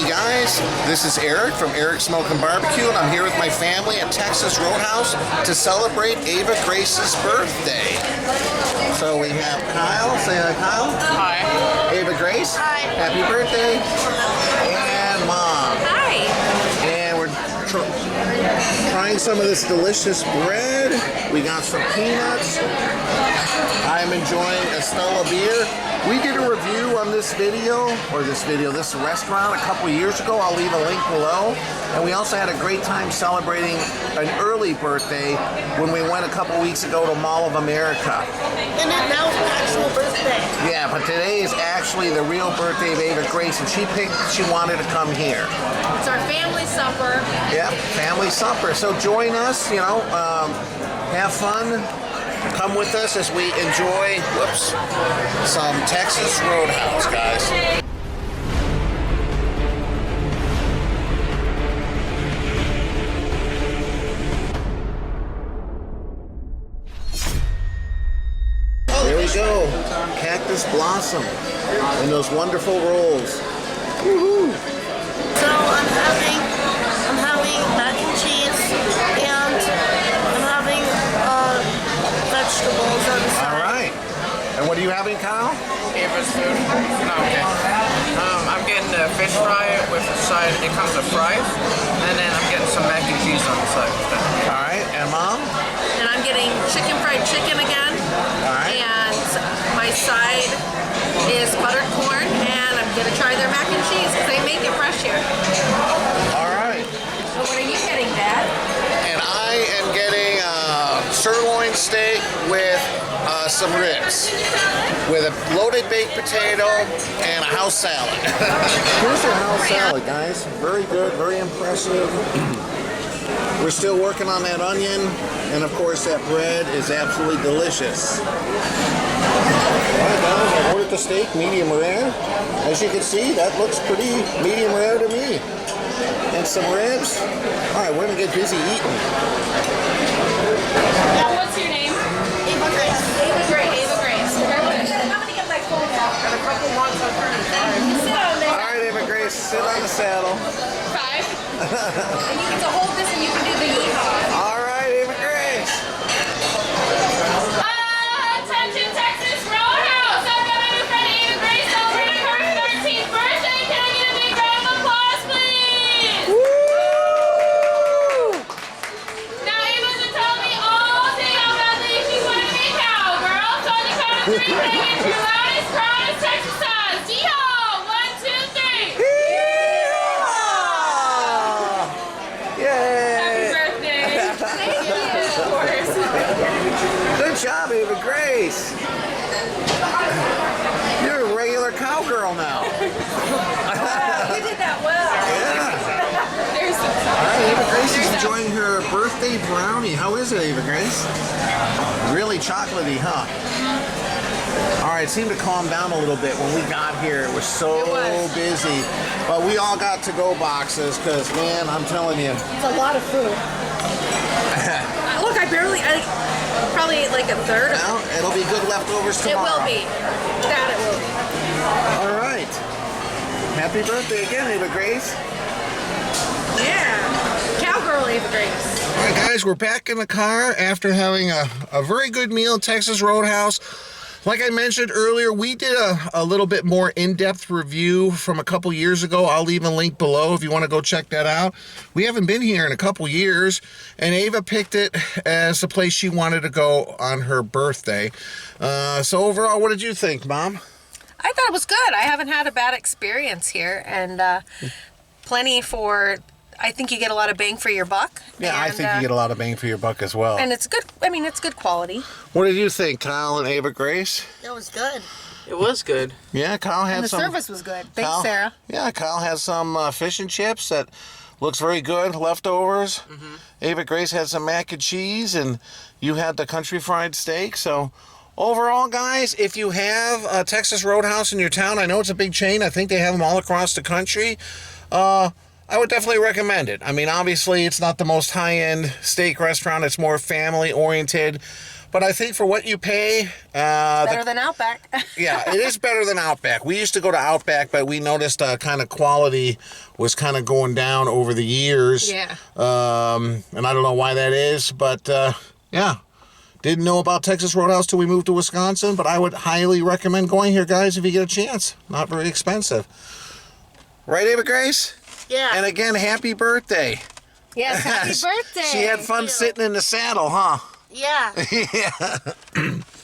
Hey guys, this is Eric from Eric's Smo'King Barbecue, and I'm here with my family at Texas Roadhouse to celebrate Ava Grace's birthday. So we have Kyle. Say hi, Kyle. Hi. Ava Grace. Hi. Happy birthday. And Mom. Hi. And we're trying some of this delicious bread. We got some peanuts. I'm enjoying a Stella beer. We did a review on this restaurant a couple years ago. I'll leave a link below. And we also had a great time celebrating an early birthday when we went a couple weeks ago to Mall of America. And then that was an actual birthday. Yeah, but today is actually the real birthday of Ava Grace, and she wanted to come here. It's our family supper. Yep, family supper. So join us, have fun. Come with us as we enjoy, some Texas Roadhouse, guys. There we go. Cactus Blossom and those wonderful rolls. Woohoo! So I'm having mac and cheese and I'm having vegetables on the side. All right. And what are you having, Kyle? Ava's food. No, okay. I'm getting the fish fry with the side. It comes with fries, and then I'm getting some mac and cheese on the side with that. All right. And Mom? And I'm getting fried chicken again. All right. And my side is buttered corn, and I'm gonna try their mac and cheese because they make it fresh here. All right. So what are you getting, Dad? And I am getting sirloin steak with some ribs, with a loaded baked potato and a house salad. Here's your house salad, guys. Very good, very impressive. We're still working on that onion, and of course that bread is absolutely delicious. All right, guys, I ordered the steak medium rare. As you can see, that looks pretty medium rare to me. And some ribs. All right, we're gonna get busy eating. What's your name? Ava Grace. Ava Grace. Ava Grace. I'm gonna get my phone out. And a couple ones on Sit on there. All right, Ava Grace, sit on the saddle. 5. And you get to hold this and you can do the yeehaw. All right, Ava Grace. Attention Texas Roadhouse! I've got my new friend Ava Grace celebrating her 13th birthday. Can I get a big round of applause, please? Woo! Now Ava's been telling me all day how badly she wanted to be a cowgirl. So on the count of 3, can I get your loudest, proudest Texas signs? Yeehaw! 1, 2, 3. Yay! Happy birthday! Thank you. Of course. Good job, Ava Grace. You're a regular cowgirl now. You did that well. Yeah. There's All right, Ava Grace is enjoying her birthday brownie. How is it, Ava Grace? Really chocolatey, huh? All right, it seemed to calm down a little bit when we got here. It was so busy. But we all got to-go boxes because, man, I'm telling you. It's a lot of food. Look, I probably ate like a third of it. Well, it'll be good leftovers It tomorrow. will be. That it will be. All right. Happy birthday again, Ava Grace. Yeah. Cowgirl Ava Grace. All right, guys, we're back in the car after having a very good meal at Texas Roadhouse. Like I mentioned earlier, we did a little bit more in-depth review from a couple years ago. I'll leave a link below if you want to go check that out. We haven't been here in a couple years, and Ava picked it as the place she wanted to go on her birthday. So overall, what did you think, Mom? I thought it was good. I haven't had a bad experience here, and plenty for. I think you get a lot of bang for your buck. Yeah, and, I think you get a lot of bang for your buck as well. And it's good. I mean, it's good quality. What did you think, Kyle and Ava Grace? It was good. It was good. Yeah, Kyle had And the some. service was good. Thanks, Kyle, Sarah. Yeah, Kyle has some fish and chips that looks very good, leftovers. Ava Grace had some mac and cheese, and you had the country fried steak. So overall, guys, if you have a Texas Roadhouse in your town, I know it's a big chain. I think they have them all across the country. I would definitely recommend it. I mean, obviously, it's not the most high-end steak restaurant. It's more family-oriented. But I think for what you pay, Better than Outback. yeah, it is better than Outback. We used to go to Outback, but we noticed kind of quality was kind of going down over the years. Yeah. And I don't know why that is, but yeah. Didn't know about Texas Roadhouse till we moved to Wisconsin, but I would highly recommend going here, guys, if you get a chance. Not very expensive. Right, Ava Grace? Yeah. And again, happy birthday. Yes, happy birthday. She had fun sitting in the saddle, huh? Yeah. Yeah.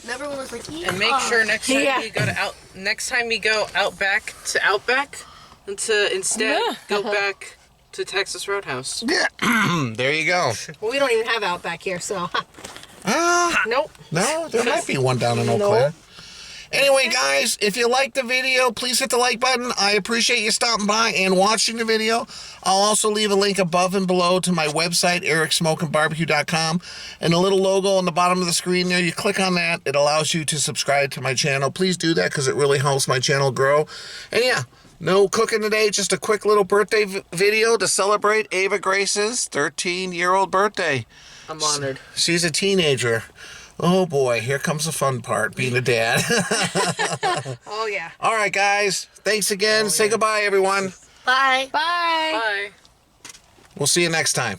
Everyone was like, yeah. And make sure next time Yeah. you go to next time you go Outback to Outback, and to instead go back to Texas Roadhouse. Yeah. There you go. Well, we don't even have Outback here, so. Nope. No, there might be one down in Eau Claire. Anyway, guys, if you liked the video, please hit the like button. I appreciate you stopping by and watching the video. I'll also leave a link above and below to my website, ericsmokingbbq.com, and a little logo on the bottom of the screen there. You click on that. It allows you to subscribe to my channel. Please do that because it really helps my channel grow. And yeah, no cooking today, just a quick little birthday video to celebrate Ava Grace's 13-year-old birthday. I'm honored. She's a teenager. Oh boy, here comes the fun part, being a dad. Oh, yeah. All right, guys. Thanks again. Say goodbye, everyone. Bye. Bye. Bye. We'll see you next time.